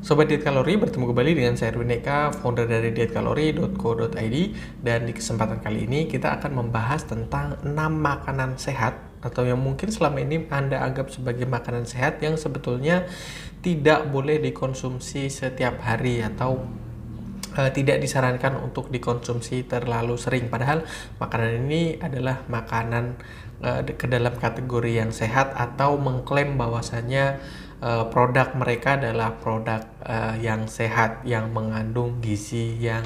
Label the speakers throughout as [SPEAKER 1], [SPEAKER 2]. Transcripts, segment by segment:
[SPEAKER 1] Sobat Diet Kalori, bertemu kembali dengan saya Erwin Eka, founder dari dietkalori.co.id. Dan di kesempatan kali ini kita akan membahas tentang 6 makanan sehat atau yang mungkin selama ini Anda anggap sebagai makanan sehat yang sebetulnya tidak boleh dikonsumsi setiap hari atau tidak disarankan untuk dikonsumsi terlalu sering. Padahal makanan ini adalah makanan ke dalam kategori yang sehat atau mengklaim bahwasannya produk mereka adalah produk yang sehat, yang mengandung gizi yang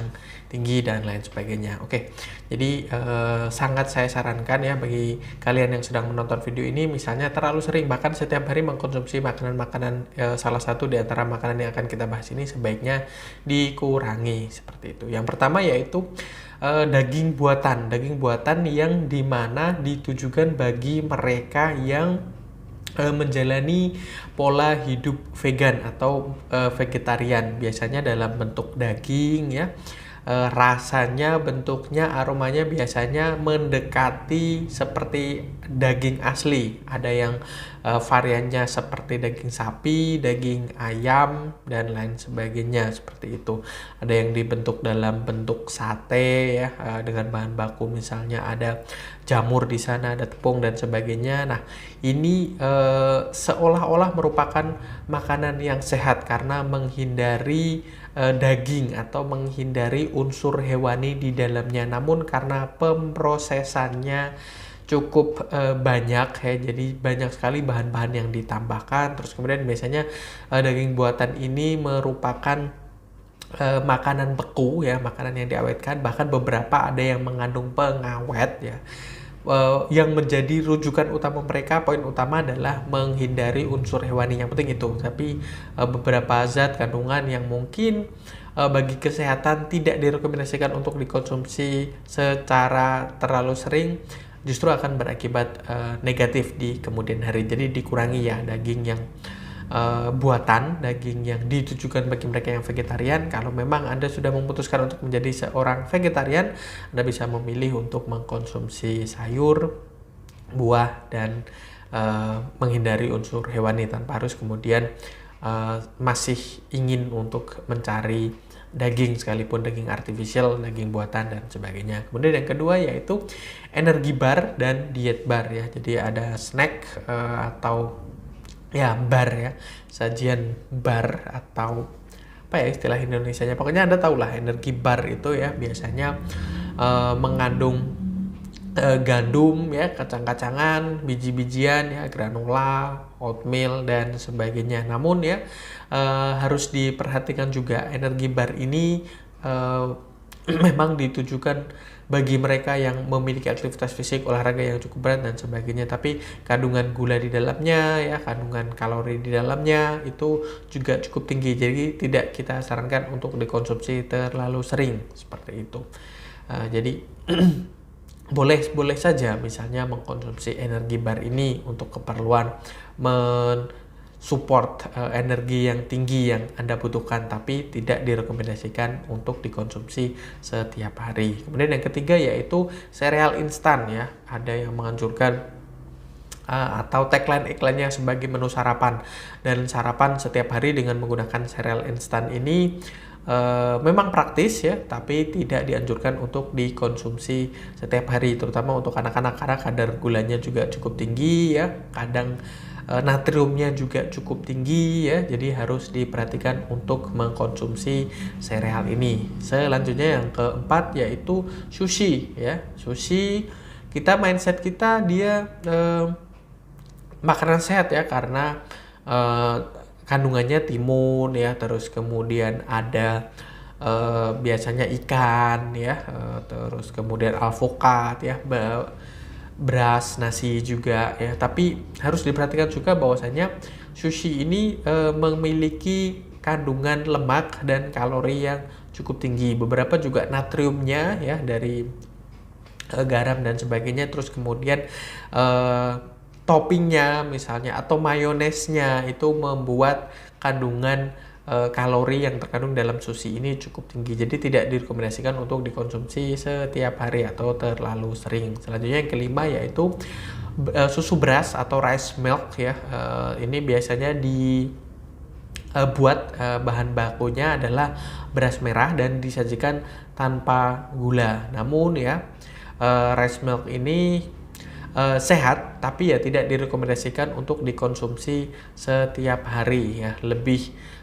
[SPEAKER 1] tinggi dan lain sebagainya. Oke, jadi sangat saya sarankan ya bagi kalian yang sedang menonton video ini, misalnya terlalu sering bahkan setiap hari mengkonsumsi makanan-makanan, salah satu di antara makanan yang akan kita bahas ini sebaiknya dikurangi seperti itu. Yang pertama yaitu daging buatan yang dimana ditujukan bagi mereka yang menjalani pola hidup vegan atau vegetarian, biasanya dalam bentuk daging ya. Rasanya, bentuknya, aromanya biasanya mendekati seperti daging asli. Ada yang variannya seperti daging sapi, daging ayam, dan lain sebagainya seperti itu. Ada yang dibentuk dalam bentuk sate ya, dengan bahan baku misalnya ada jamur di sana, ada tepung dan sebagainya. Nah, ini seolah-olah merupakan makanan yang sehat karena menghindari daging atau menghindari unsur hewani di dalamnya. Namun karena pemrosesannya cukup banyak ya, jadi banyak sekali bahan-bahan yang ditambahkan. Terus kemudian biasanya daging buatan ini merupakan makanan beku ya, makanan yang diawetkan, bahkan beberapa ada yang mengandung pengawet ya. Yang menjadi rujukan utama mereka, poin utama adalah menghindari unsur hewani, yang penting itu. Tapi beberapa zat kandungan yang mungkin bagi kesehatan tidak direkomendasikan untuk dikonsumsi secara terlalu sering justru akan berakibat negatif di kemudian hari. Jadi dikurangi ya daging yang buatan, daging yang ditujukan bagi mereka yang vegetarian. Kalau memang Anda sudah memutuskan untuk menjadi seorang vegetarian, Anda bisa memilih untuk mengkonsumsi sayur, buah, dan menghindari unsur hewani tanpa harus kemudian masih ingin untuk mencari daging, sekalipun daging artificial, daging buatan, dan sebagainya. Kemudian yang kedua yaitu energi bar dan diet bar ya. Jadi ada snack atau ya bar ya, sajian bar atau apa ya istilah Indonesianya, pokoknya Anda tahu lah. Energi bar itu ya biasanya mengandung gandum ya, kacang-kacangan, biji-bijian ya, granola, oatmeal, dan sebagainya. Namun ya harus diperhatikan juga, energi bar ini memang ditujukan bagi mereka yang memiliki aktivitas fisik, olahraga yang cukup berat dan sebagainya. Tapi kandungan gula di dalamnya ya, kandungan kalori di dalamnya itu juga cukup tinggi. Jadi tidak kita sarankan untuk dikonsumsi terlalu sering seperti itu. Jadi boleh saja misalnya mengkonsumsi energi bar ini untuk keperluan support energi yang tinggi yang Anda butuhkan, tapi tidak direkomendasikan untuk dikonsumsi setiap hari. Kemudian yang ketiga yaitu sereal instan ya. Ada yang menganjurkan atau tagline iklannya sebagai menu sarapan, dan sarapan setiap hari dengan menggunakan sereal instan ini memang praktis ya, tapi tidak dianjurkan untuk dikonsumsi setiap hari, terutama untuk anak-anak karena kadar gulanya juga cukup tinggi ya, kadang natriumnya juga cukup tinggi ya, jadi harus diperhatikan untuk mengkonsumsi sereal ini. Selanjutnya yang keempat yaitu sushi ya. Sushi, kita mindset kita dia makanan sehat ya, karena kandungannya timun ya, terus kemudian ada biasanya ikan ya, terus kemudian alpukat ya, beras, nasi juga ya. Tapi harus diperhatikan juga bahwasanya sushi ini memiliki kandungan lemak dan kalori yang cukup tinggi. Beberapa juga natriumnya ya dari garam dan sebagainya. Terus kemudian toppingnya misalnya atau mayonesnya itu membuat kandungan kalori yang terkandung dalam sushi ini cukup tinggi. Jadi tidak direkomendasikan untuk dikonsumsi setiap hari atau terlalu sering. Selanjutnya yang kelima yaitu susu beras atau rice milk ya. Ini biasanya bahan bakunya adalah beras merah dan disajikan tanpa gula. Namun ya, rice milk ini sehat, tapi ya tidak direkomendasikan untuk dikonsumsi setiap hari ya.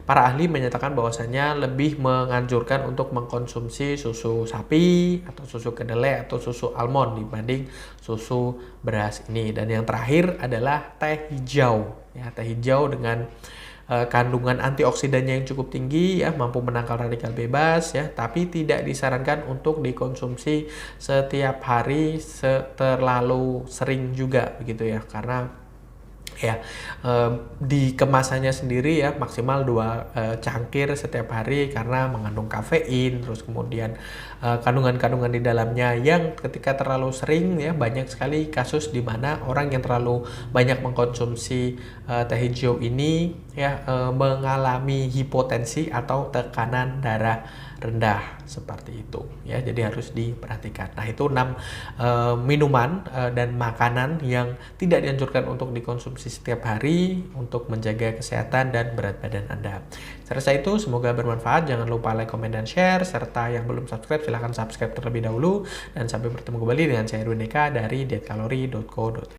[SPEAKER 1] Para ahli menyatakan bahwasanya lebih menganjurkan untuk mengkonsumsi susu sapi atau susu kedelai atau susu almond dibanding susu beras ini. Dan yang terakhir adalah teh hijau ya, teh hijau dengan kandungan antioksidannya yang cukup tinggi ya, mampu menangkal radikal bebas ya, tapi tidak disarankan untuk dikonsumsi setiap hari terlalu sering juga begitu ya, karena ya di kemasannya sendiri ya maksimal 2 cangkir setiap hari karena mengandung kafein, terus kemudian kandungan-kandungan di dalamnya yang ketika terlalu sering ya, banyak sekali kasus di mana orang yang terlalu banyak mengkonsumsi teh hijau ini ya mengalami hipotensi atau tekanan darah rendah seperti itu ya, jadi harus diperhatikan. Nah, itu 6 minuman dan makanan yang tidak dianjurkan untuk dikonsumsi setiap hari untuk menjaga kesehatan dan berat badan Anda. Saya rasa itu semoga bermanfaat. Jangan lupa like, comment, dan share, serta yang belum subscribe silahkan subscribe terlebih dahulu, dan sampai bertemu kembali dengan saya Erwin Eka dari dietkalori.co.id.